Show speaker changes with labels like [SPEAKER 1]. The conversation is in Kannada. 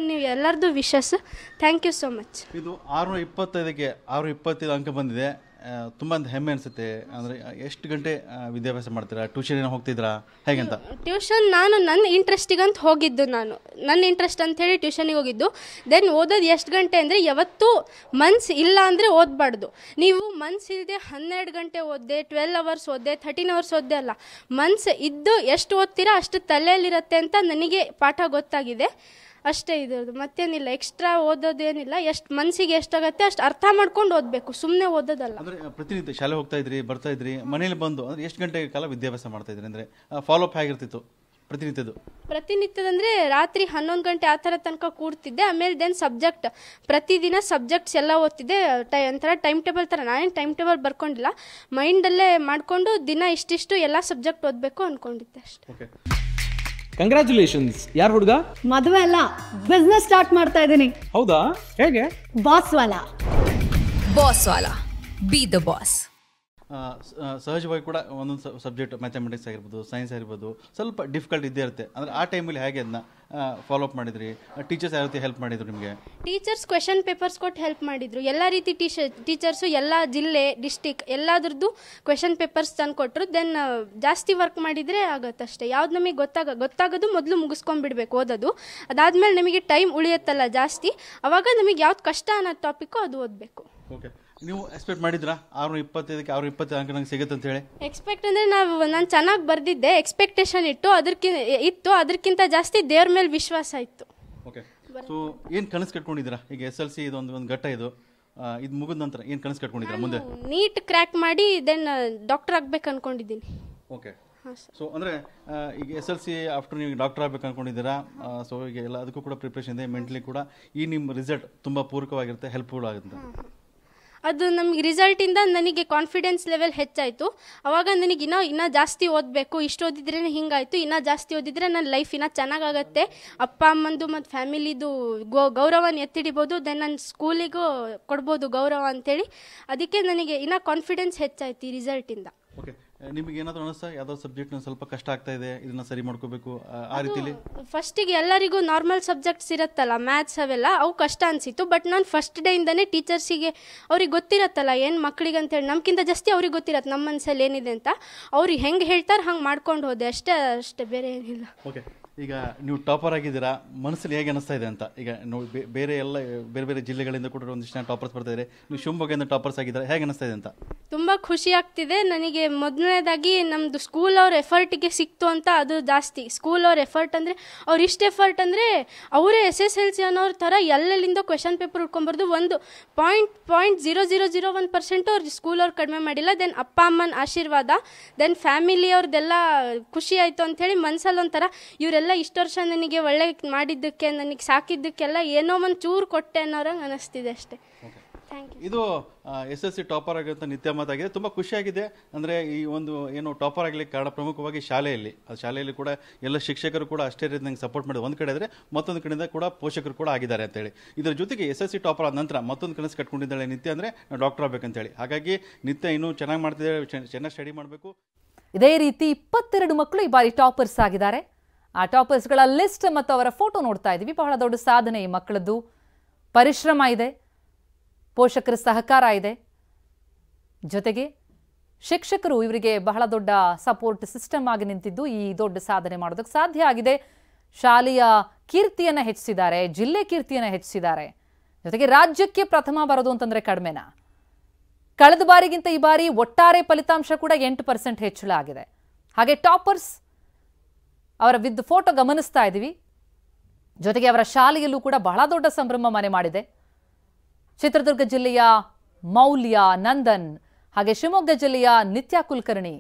[SPEAKER 1] ನೀವು ಎಲ್ಲರದು wishes. Thank you so much.
[SPEAKER 2] ಇದು 625ಗೆ 625 ಅಂಕ ಬಂದಿದೆ. ತುಂಬ ಹೆಮ್ಮೆ ಅನಿಸುತ್ತೆ. ಅಂದರೆ ಎಷ್ಟು ಗಂಟೆ ವಿದ್ಯಾಭ್ಯಾಸ ಮಾಡ್ತೀರಾ? ಟ್ಯೂಷನ್ ಏನೋ ಹೋಗ್ತಿದ್ರಾ ಹೇಗಂತ?
[SPEAKER 1] ಟ್ಯೂಷನ್ ನಾನು ನನ್ನ ಇಂಟ್ರೆಸ್ಟಿಗಂತ ಹೋಗಿದ್ದು. ನನ್ನ ಇಂಟ್ರೆಸ್ಟ್ ಅಂಥೇಳಿ ಟ್ಯೂಷನಿಗೆ ಹೋಗಿದ್ದು. ದೆನ್ ಓದೋದು ಎಷ್ಟು ಗಂಟೆ ಅಂದರೆ ಯಾವತ್ತೂ ಮನ್ಸು ಇಲ್ಲ ಅಂದರೆ ಓದಬಾರ್ದು. ನೀವು ಮನ್ಸು ಇಲ್ಲದೆ 12 ಗಂಟೆ ಓದ್ದೆ, 12 ಅವರ್ಸ್ ಓದ್ದೆ, 13 ಅವರ್ಸ್ ಓದ್ದೆ ಅಲ್ಲ. ಮನ್ಸು ಇದ್ದು ಎಷ್ಟು ಓದ್ತೀರಾ ಅಷ್ಟು ತಲೆಯಲ್ಲಿರುತ್ತೆ ಅಂತ ನನಗೆ ಪಾಠ ಗೊತ್ತಾಗಿದೆ. ಅಷ್ಟೇ ಇರೋದು, ಮತ್ತೇನಿಲ್ಲ. ಎಕ್ಸ್ಟ್ರಾ ಓದೋದೇನಿಲ್ಲ. ಎಷ್ಟು ಮನಸ್ಸಿಗೆ ಎಷ್ಟಾಗತ್ತೆ ಅಷ್ಟು ಅರ್ಥ ಮಾಡ್ಕೊಂಡು ಓದಬೇಕು, ಸುಮ್ಮನೆ ಓದೋದಲ್ಲ.
[SPEAKER 2] ಅಂದರೆ ಪ್ರತಿನಿತ್ಯ ಶಾಲೆ ಹೋಗ್ತಾ ಇದ್ರಿ, ಬರ್ತಾ ಇದ್ರಿ, ಮನೇಲಿ ಬಂದು ಅಂದರೆ ಎಷ್ಟು ಗಂಟೆ ಕಾಲ ವಿದ್ಯಾಭ್ಯಾಸ ಮಾಡ್ತಾ ಇದ್ರಿ? ಅಂದರೆ ಫಾಲೋ ಅಪ್ ಹೇಗಿರ್ತಿತ್ತು
[SPEAKER 1] ಪ್ರತಿನಿತ್ಯದಂದರೆ ರಾತ್ರಿ 11 ಗಂಟೆ ಆ ಥರ ತನಕ ಕೂಡ್ತಿದ್ದೆ. ಆಮೇಲೆ ದೆನ್ ಸಬ್ಜೆಕ್ಟ್ ಪ್ರತಿದಿನ ಸಬ್ಜೆಕ್ಟ್ಸ್ ಎಲ್ಲ ಓದ್ತಿದ್ದೆ. ಒಂಥರ ಟೈಮ್ ಟೇಬಲ್ ಥರ. ನಾನೇನು ಟೈಮ್ ಟೇಬಲ್ ಬರ್ಕೊಂಡಿಲ್ಲ, ಮೈಂಡಲ್ಲೇ ಮಾಡಿಕೊಂಡು ದಿನ ಇಷ್ಟಿಷ್ಟು ಎಲ್ಲ ಸಬ್ಜೆಕ್ಟ್ ಓದಬೇಕು ಅಂದ್ಕೊಂಡಿದ್ದೆ ಅಷ್ಟೇ.
[SPEAKER 2] Okay,
[SPEAKER 3] congratulations. ಯಾರು ಹುಡುಗ?
[SPEAKER 4] ಮದುವೆ ಅಲ್ಲ, ಬಿಸ್ನೆಸ್ ಸ್ಟಾರ್ಟ್ ಮಾಡ್ತಾ ಇದ್ದೀನಿ.
[SPEAKER 3] ಹೌದಾ? ಹೇಗೆ?
[SPEAKER 4] Boss Vala.
[SPEAKER 5] B the boss.
[SPEAKER 2] ಸಹಜವಾಗಿ ಕೂಡ ಒಂದೊಂದು ಸಬ್ಜೆಕ್ಟ್ ಮ್ಯಾಥಮೆಟಿಕ್ಸ್ ಆಗಿರ್ಬೋದು, ಸೈನ್ಸ್ ಆಗಿರ್ಬೋದು, ಸ್ವಲ್ಪ ಡಿಫಿಕಲ್ಟ್ ಇದ್ದೇ ಇರುತ್ತೆ. ಅಂದರೆ ಆ ಟೈಮಲ್ಲಿ ಹೇಗೆ ಅದನ್ನ ಫಾಲೋ ಅಪ್ ಮಾಡಿದ್ರಿ? ಟೀಚರ್ಸ್ ಯಾವ ರೀತಿ ಹೆಲ್ಪ್ ಮಾಡಿದ್ರು ನಿಮಗೆ?
[SPEAKER 1] ಟೀಚರ್ಸ್ ಕ್ವೆಶನ್ ಪೇಪರ್ಸ್ ಕೊಟ್ಟು ಹೆಲ್ಪ್ ಮಾಡಿದ್ರು. ಎಲ್ಲ ರೀತಿ ಟೀಚರ್ಸು ಎಲ್ಲ ಜಿಲ್ಲೆ, ಡಿಸ್ಟಿಕ್ ಎಲ್ಲದ್ರದ್ದು ಕ್ವೆಶನ್ ಪೇಪರ್ಸ್ ತಂದು ಕೊಟ್ಟರು. ದೆನ್ ಜಾಸ್ತಿ ವರ್ಕ್ ಮಾಡಿದರೆ ಆಗುತ್ತಷ್ಟೇ. ಯಾವ್ದು ನಮಗೆ ಗೊತ್ತಾಗೋದು ಮೊದಲು ಮುಗಿಸ್ಕೊಂಡ್ಬಿಡ್ಬೇಕು ಓದೋದು. ಅದಾದಮೇಲೆ ನಮಗೆ ಟೈಮ್ ಉಳಿಯುತ್ತಲ್ಲ ಜಾಸ್ತಿ, ಅವಾಗ ನಮಗೆ ಯಾವ್ದು ಕಷ್ಟ ಅನ್ನೋ ಟಾಪಿಕ್ಕು ಅದು ಓದಬೇಕು.
[SPEAKER 2] ಓಕೆ, ನೀವು ಎಕ್ಸ್ಪೆಕ್ಟ್ ಮಾಡಿದ್ರಾ 625ಕ್ಕೆ 620 ಅಂಕ ನಂಗೆ ಸಿಗುತ್ತೆ ಅಂತ ಹೇಳಿ?
[SPEAKER 1] ಎಕ್ಸ್ಪೆಕ್ಟ್ ಅಂದರೆ ನಾನು ಚೆನ್ನಾಗಿ ಬರೆದಿದ್ದೆ. ಎಕ್ಸ್ಪೆಕ್ಟೇಷನ್ ಅದಕ್ಕಿಂತ ಜಾಸ್ತಿ ದೇವ್ರ ಮೇಲೆ ವಿಶ್ವಾಸ ಇತ್ತು.
[SPEAKER 2] ಓಕೆ, ಸೊ ಏನು ಕನಸು ಕಟ್ಕೊಂಡಿದ್ದೀರಾ? ಈಗ SLC ಇದೊಂದು ಘಟ್ಟ ಇದು ಮುಗಿದ ನಂತರ ಏನು ಕನಸು ಕಟ್ಕೊಂಡಿದ್ದೀರಾ ಮುಂದೆ?
[SPEAKER 1] ನೀಟ್ ಕ್ರ್ಯಾಕ್ ಮಾಡಿ ದೆನ್ ಡಾಕ್ಟರ್ ಆಗ್ಬೇಕು ಅನ್ಕೊಂಡಿದ್ದೀನಿ.
[SPEAKER 2] ಓಕೆ, ಸೊ ಅಂದರೆ ಈಗ SLC ಆಫ್ಟರ್ ನೀವು ಡಾಕ್ಟರ್ ಆಗಬೇಕು ಅಂದ್ಕೊಂಡಿದ್ದೀರಾ. ಸೊ ಈಗ ಎಲ್ಲ ಅದಕ್ಕೂ ಕೂಡ ಪ್ರಿಪ್ರೇಷನ್ ಇದೆ. ಮೆಂಟಲಿ ಕೂಡ ಈ ನಿಮ್ಮ ರಿಸಲ್ಟ್ ತುಂಬ ಪೂರಕವಾಗಿರುತ್ತೆ, ಹೆಲ್ಪ್ಫುಲ್ ಆಗುತ್ತೆ.
[SPEAKER 1] ಅದು ನಮಗೆ ರಿಸಲ್ಟಿಂದ ನನಗೆ ಕಾನ್ಫಿಡೆನ್ಸ್ ಲೆವೆಲ್ ಹೆಚ್ಚಾಯಿತು. ಆವಾಗ ನನಗೆ ಇನ್ನೂ ಜಾಸ್ತಿ ಓದಬೇಕು, ಇಷ್ಟು ಓದಿದ್ರೇ ಹಿಂಗಾಯಿತು, ಇನ್ನೂ ಜಾಸ್ತಿ ಓದಿದರೆ ನನ್ನ ಲೈಫ್ ಇನ್ನೂ ಚೆನ್ನಾಗಾಗತ್ತೆ, ಅಪ್ಪ ಅಮ್ಮಂದು ಮತ್ತು ಫ್ಯಾಮಿಲಿದು ಗೌರವನ ಎತ್ತಿಡಿಬೋದು, ದೆನ್ ನನ್ನ ಸ್ಕೂಲಿಗೂ ಕೊಡ್ಬೋದು ಗೌರವ ಅಂಥೇಳಿ. ಅದಕ್ಕೆ ನನಗೆ ಇನ್ನೂ ಕಾನ್ಫಿಡೆನ್ಸ್ ಹೆಚ್ಚಾಯ್ತು ಈ ರಿಸಲ್ಟಿಂದ.
[SPEAKER 2] ಓಕೆ, ನಿಮಗೆ ಏನಾದರೂ ಅನಿಸ್ತಾ ಯಾವ್ದಾದ್ರು ಸಬ್ಜೆಕ್ಟ್ ಸ್ವಲ್ಪ ಕಷ್ಟ ಆಗ್ತಾ ಇದೆ, ಇದನ್ನ ಸರಿ ಮಾಡ್ಕೋಬೇಕು ಆ ರೀತಿಲಿ?
[SPEAKER 1] ಫಸ್ಟಿಗೆ ಎಲ್ಲರಿಗೂ ನಾರ್ಮಲ್ ಸಬ್ಜೆಕ್ಟ್ಸ್ ಇರುತ್ತಲ್ಲ, ಮ್ಯಾಥ್ಸ್ ಅವೆಲ್ಲ, ಅವು ಕಷ್ಟ ಅನಿಸಿತ್ತು. ಬಟ್ ನಾನು ಫಸ್ಟ್ ಡೇಯಿಂದನೇ ಟೀಚರ್ಸಿಗೆ ಅವ್ರಿಗೆ ಗೊತ್ತಿರತ್ತಲ್ಲ ಏನು ಮಕ್ಕಳಿಗೆ ಅಂತೇಳಿ, ನಮ್ಗಿಂತ ಜಾಸ್ತಿ ಅವ್ರಿಗೆ ಗೊತ್ತಿರತ್ತೆ ನಮ್ಮ ಮನಸ್ಸಲ್ಲಿ ಏನಿದೆ ಅಂತ. ಅವ್ರಿಗೆ ಹೆಂಗೆ ಹೇಳ್ತಾರೆ ಹಂಗೆ ಮಾಡ್ಕೊಂಡು ಹೋದೆ ಅಷ್ಟೇ, ಬೇರೆ ಏನಿಲ್ಲ.
[SPEAKER 2] ಓಕೆ, ಈಗ ನೀವು ಟಾಪರ್ ಆಗಿದ್ದೀರಾ, ಮನಸ್ಸಲ್ಲಿ ಹೇಗೆ ಅನಿಸ್ತಾ ಇದೆ ಅಂತ? ಈಗ ಬೇರೆ ಬೇರೆ ಜಿಲ್ಲೆಗಳಿಂದ ಕೂಡ ಒಂದಿಷ್ಟು ಜನ ಟಾಪರ್ಸ್ ಬರ್ತಾ ಇದ್ದಾರೆ, ನೀವು ಶಿವಮೊಗ್ಗದಿಂದ ಟಾಪರ್ಸ್ ಆಗಿದ್ದಾರೆ, ಹೇಗೆ ಅನಿಸ್ತಾ ಇದೆ ಅಂತ?
[SPEAKER 1] ತುಂಬ ಖುಷಿ ಆಗ್ತಿದೆ ನನಗೆ. ಮೊದಲನೇದಾಗಿ ನಮ್ಮದು ಸ್ಕೂಲ್ ಅವ್ರ ಎಫರ್ಟಿಗೆ ಸಿಕ್ತು ಅಂತ, ಅದು ಜಾಸ್ತಿ. ಸ್ಕೂಲ್ ಅವ್ರ ಎಫರ್ಟ್ ಅಂದರೆ ಅವ್ರು ಇಷ್ಟು ಎಫರ್ಟ್ ಅಂದರೆ ಅವರೇ SSLC ಅನ್ನೋರ ಥರ ಎಲ್ಲೆಲ್ಲಿಂದ ಕ್ವೆಶನ್ ಪೇಪರ್ ಉಟ್ಕೊಂಬರ್ದು 0.0001% ಅವ್ರು ಸ್ಕೂಲ್ ಅವ್ರು ಕಡಿಮೆ ಮಾಡಿಲ್ಲ. ದೆನ್ ಅಪ್ಪ ಅಮ್ಮನ ಆಶೀರ್ವಾದ, ದೆನ್ ಫ್ಯಾಮಿಲಿ ಅವ್ರದ್ದೆಲ್ಲ ಖುಷಿ ಆಯಿತು ಅಂಥೇಳಿ ಮನಸ್ಸಲ್ಲಿ ಒಂಥರ ಇವರೆಲ್ಲ ಇಷ್ಟು ವರ್ಷ ನನಗೆ ಒಳ್ಳೆ ಮಾಡಿದ್ದಕ್ಕೆ, ನನಗೆ ಸಾಕಿದ್ದಕ್ಕೆಲ್ಲ ಏನೋ ಒಂದು ಚೂರು ಕೊಟ್ಟೆ ಅನ್ನೋರಂಗೆ ಅನಿಸ್ತಿದೆ ಅಷ್ಟೇ. Thank you.
[SPEAKER 2] ಇದು SSC ಟಾಪರ್ ಆಗಿರುವಂಥ ನಿತ್ಯ ಮಾತಾಗಿದೆ. ತುಂಬ ಖುಷಿಯಾಗಿದೆ. ಅಂದರೆ ಈ ಒಂದು ಏನು ಟಾಪರ್ ಆಗಲಿಕ್ಕೆ ಕಾರಣ ಪ್ರಮುಖವಾಗಿ ಶಾಲೆಯಲ್ಲಿ ಕೂಡ ಎಲ್ಲ ಶಿಕ್ಷಕರು ಕೂಡ ಅಷ್ಟೇ ರೀತಿ ನಂಗೆ ಸಪೋರ್ಟ್ ಮಾಡಿ ಒಂದು ಕಡೆ ಇದ್ದರೆ, ಮತ್ತೊಂದು ಕಡೆಯಿಂದ ಕೂಡ ಪೋಷಕರು ಕೂಡ ಆಗಿದ್ದಾರೆ ಅಂತೇಳಿ. ಇದರ ಜೊತೆಗೆ SSC ಟಾಪರ್ ಆದ ನಂತರ ಮತ್ತೊಂದು ಕನಸು ಕಟ್ಕೊಂಡಿದ್ದಾಳೆ ನಿತ್ಯ, ಅಂದರೆ ನಾವು ಡಾಕ್ಟರ್ ಆಗಬೇಕಂತೇಳಿ. ಹಾಗಾಗಿ ನಿತ್ಯ ಇನ್ನೂ ಚೆನ್ನಾಗಿ ಮಾಡ್ತಿದ್ದಾರೆ, ಚೆನ್ನಾಗಿ ಸ್ಟಡಿ ಮಾಡಬೇಕು.
[SPEAKER 5] ಇದೇ ರೀತಿ 22 ಮಕ್ಕಳು ಈ ಬಾರಿ ಟಾಪರ್ಸ್ ಆಗಿದ್ದಾರೆ. ಆ ಟಾಪರ್ಸ್ಗಳ ಲಿಸ್ಟ್ ಮತ್ತು ಅವರ ಫೋಟೋ ನೋಡ್ತಾ ಇದ್ದೀವಿ. ಬಹಳ ದೊಡ್ಡ ಸಾಧನೆ ಈ ಮಕ್ಕಳದ್ದು. ಪರಿಶ್ರಮ ಇದೆ, ಪೋಷಕರ ಸಹಕಾರ ಇದೆ, ಜೊತೆಗೆ ಶಿಕ್ಷಕರು ಇವರಿಗೆ ಬಹಳ ದೊಡ್ಡ ಸಪೋರ್ಟ್ ಸಿಸ್ಟಮ್ ಆಗಿ ನಿಂತಿದ್ದು ಈ ದೊಡ್ಡ ಸಾಧನೆ ಮಾಡೋದಕ್ಕೆ ಸಾಧ್ಯ ಆಗಿದೆ. ಶಾಲೆಯ ಕೀರ್ತಿಯನ್ನು ಹೆಚ್ಚಿಸಿದ್ದಾರೆ, ಜಿಲ್ಲೆ ಕೀರ್ತಿಯನ್ನು ಹೆಚ್ಚಿಸಿದ್ದಾರೆ, ಜೊತೆಗೆ ರಾಜ್ಯಕ್ಕೆ ಪ್ರಥಮ ಬರೋದು ಅಂತಂದ್ರೆ ಕಡಿಮೆನಾ? ಕಳೆದ ಬಾರಿಗಿಂತ ಈ ಬಾರಿ ಒಟ್ಟಾರೆ ಫಲಿತಾಂಶ ಕೂಡ 8% ಹೆಚ್ಚಳ ಆಗಿದೆ. ಹಾಗೆ ಟಾಪರ್ಸ್ ಅವರ ಫೋಟೋ ಗಮನಿಸ್ತಾ ಇದ್ದೀವಿ. ಜೊತೆಗೆ ಅವರ ಶಾಲೆಯಲ್ಲೂ ಕೂಡ ಬಹಳ ದೊಡ್ಡ ಸಂಭ್ರಮ ಮನೆ ಮಾಡಿದೆ. ಚಿತ್ರದುರ್ಗ ಜಿಲ್ಲೆಯ ಮೌಲ್ಯ, ನಂದನ್, ಹಾಗೆ ಶಿವಮೊಗ್ಗ ಜಿಲ್ಲೆಯ ನಿತ್ಯ ಕುಲಕರ್ಣಿ